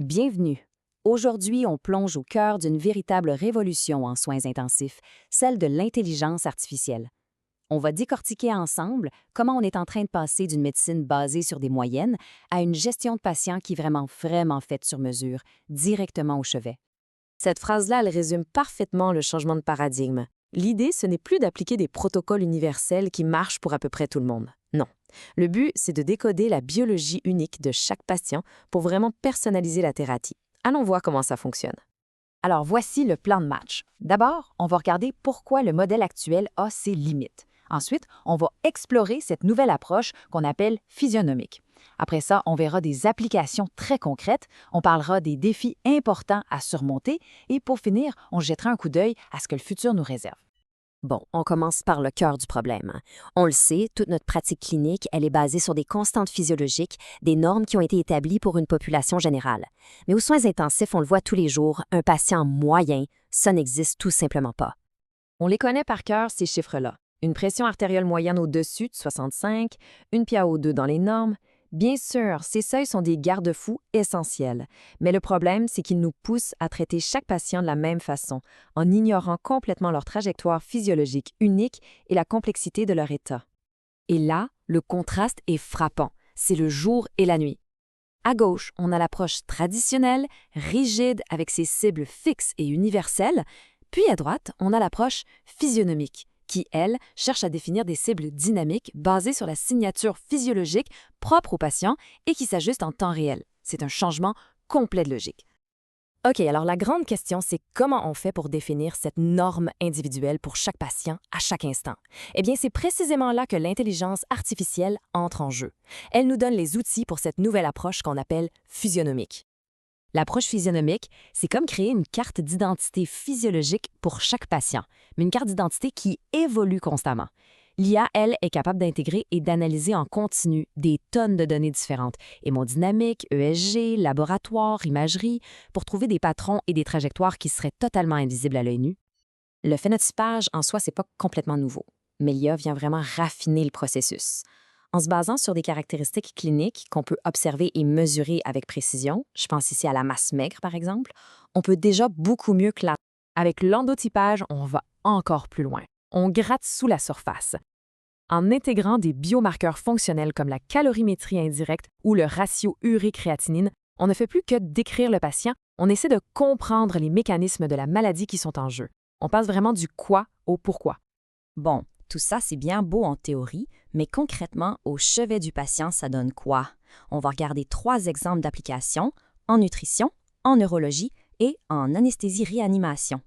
Bienvenue. Aujourd'hui, on plonge au cœur d'une véritable révolution en soins intensifs, celle de l'intelligence artificielle. On va décortiquer ensemble comment on est en train de passer d'une médecine basée sur des moyennes à une gestion de patients qui est vraiment faite sur mesure, directement au chevet. Cette phrase-là, elle résume parfaitement le changement de paradigme. L'idée, ce n'est plus d'appliquer des protocoles universels qui marchent pour à peu près tout le monde. Non. Le but, c'est de décoder la biologie unique de chaque patient pour vraiment personnaliser la thérapie. Allons voir comment ça fonctionne. Alors voici le plan de match. D'abord, on va regarder pourquoi le modèle actuel a ses limites. Ensuite, on va explorer cette nouvelle approche qu'on appelle physionomique. Après ça, on verra des applications très concrètes, on parlera des défis importants à surmonter et pour finir, on jettera un coup d'œil à ce que le futur nous réserve. Bon, on commence par le cœur du problème. On le sait, toute notre pratique clinique, elle est basée sur des constantes physiologiques, des normes qui ont été établies pour une population générale. Mais aux soins intensifs, on le voit tous les jours, un patient moyen, ça n'existe tout simplement pas. On les connaît par cœur, ces chiffres-là. Une pression artérielle moyenne au-dessus de 65, une PaO2 dans les normes. Bien sûr, ces seuils sont des garde-fous essentiels, mais le problème, c'est qu'ils nous poussent à traiter chaque patient de la même façon, en ignorant complètement leur trajectoire physiologique unique et la complexité de leur état. Et là, le contraste est frappant. C'est le jour et la nuit. À gauche, on a l'approche traditionnelle, rigide, avec ses cibles fixes et universelles, puis à droite, on a l'approche physionomique, qui, elle, cherche à définir des cibles dynamiques basées sur la signature physiologique propre au patient et qui s'ajustent en temps réel. C'est un changement complet de logique. OK, alors la grande question, c'est comment on fait pour définir cette norme individuelle pour chaque patient à chaque instant? Eh bien, c'est précisément là que l'intelligence artificielle entre en jeu. Elle nous donne les outils pour cette nouvelle approche qu'on appelle physionomique. L'approche physionomique, c'est comme créer une carte d'identité physiologique pour chaque patient, mais une carte d'identité qui évolue constamment. L'IA, elle, est capable d'intégrer et d'analyser en continu des tonnes de données différentes, hémodynamique, ESG, laboratoire, imagerie, pour trouver des patrons et des trajectoires qui seraient totalement invisibles à l'œil nu. Le phénotypage, en soi, c'est pas complètement nouveau, mais l'IA vient vraiment raffiner le processus. En se basant sur des caractéristiques cliniques qu'on peut observer et mesurer avec précision, je pense ici à la masse maigre par exemple, on peut déjà beaucoup mieux classer. Avec l'endotypage, on va encore plus loin. On gratte sous la surface. En intégrant des biomarqueurs fonctionnels comme la calorimétrie indirecte ou le ratio urique-créatinine, on ne fait plus que décrire le patient, on essaie de comprendre les mécanismes de la maladie qui sont en jeu. On passe vraiment du quoi au pourquoi. Bon, tout ça, c'est bien beau en théorie, mais concrètement, au chevet du patient, ça donne quoi? On va regarder 3 exemples d'applications en nutrition, en neurologie et en anesthésie-réanimation.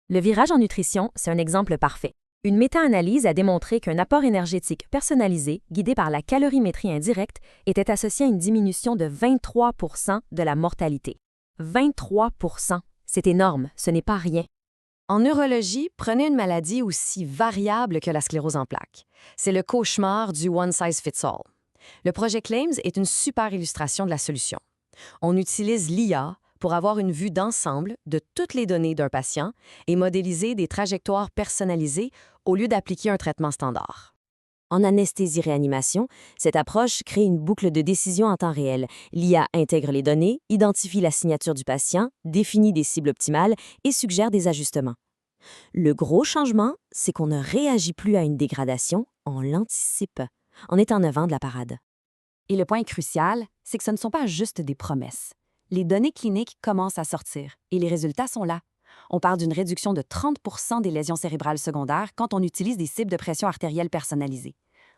Le virage en nutrition, c'est un exemple parfait. Une méta-analyse a démontré qu'un apport énergétique personnalisé, guidé par la calorimétrie indirecte, était associé à une diminution de 23 % de la mortalité. 23 %, c'est énorme, ce n'est pas rien. En neurologie, prenez une maladie aussi variable que la sclérose en plaques. C'est le cauchemar du one size fits all. Le projet Claims est une super illustration de la solution. On utilise l'IA pour avoir une vue d'ensemble de toutes les données d'un patient et modéliser des trajectoires personnalisées au lieu d'appliquer un traitement standard. En anesthésie-réanimation, cette approche crée une boucle de décision en temps réel. L'IA intègre les données, identifie la signature du patient, définit des cibles optimales et suggère des ajustements. Le gros changement, c'est qu'on ne réagit plus à une dégradation, on l'anticipe. On est en avant de la parade. Et le point crucial, c'est que ce ne sont pas juste des promesses. Les données cliniques commencent à sortir et les résultats sont là. On parle d'une réduction de 30 % des lésions cérébrales secondaires quand on utilise des cibles de pression artérielle personnalisées.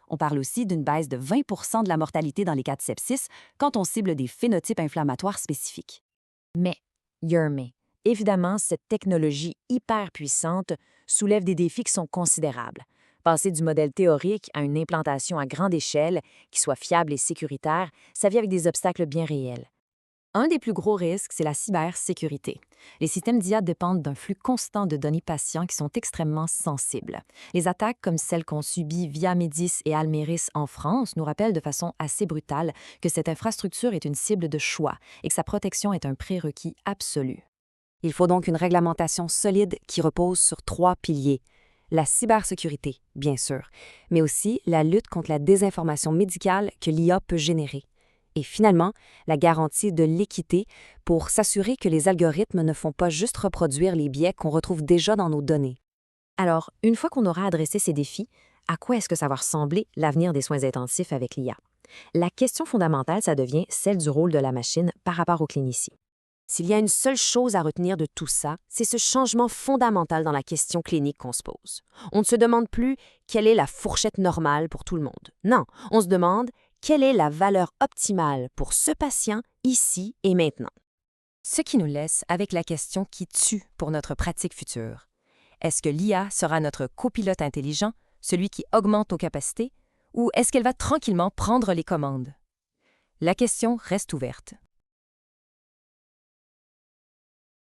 On parle aussi d'une baisse de 20 % de la mortalité dans les cas de sepsis quand on cible des phénotypes inflammatoires spécifiques. Mais, évidemment, cette technologie hyper puissante soulève des défis qui sont considérables. Passer du modèle théorique à une implantation à grande échelle, qui soit fiable et sécuritaire, ça vient avec des obstacles bien réels. Un des plus gros risques, c'est la cybersécurité. Les systèmes d'IA dépendent d'un flux constant de données patients qui sont extrêmement sensibles. Les attaques comme celles qu'on subit via Médis et Almeris en France nous rappellent de façon assez brutale que cette infrastructure est une cible de choix et que sa protection est un prérequis absolu. Il faut donc une réglementation solide qui repose sur 3 piliers. La cybersécurité, bien sûr, mais aussi la lutte contre la désinformation médicale que l'IA peut générer. Et finalement, la garantie de l'équité pour s'assurer que les algorithmes ne font pas juste reproduire les biais qu'on retrouve déjà dans nos données. Alors, une fois qu'on aura adressé ces défis, à quoi est-ce que ça va ressembler l'avenir des soins intensifs avec l'IA? La question fondamentale, ça devient celle du rôle de la machine par rapport aux cliniciens. S'il y a une seule chose à retenir de tout ça, c'est ce changement fondamental dans la question clinique qu'on se pose. On ne se demande plus quelle est la fourchette normale pour tout le monde. Non, on se demande quelle est la valeur optimale pour ce patient ici et maintenant. Ce qui nous laisse avec la question qui tue pour notre pratique future. Est-ce que l'IA sera notre copilote intelligent, celui qui augmente nos capacités, ou est-ce qu'elle va tranquillement prendre les commandes? La question reste ouverte.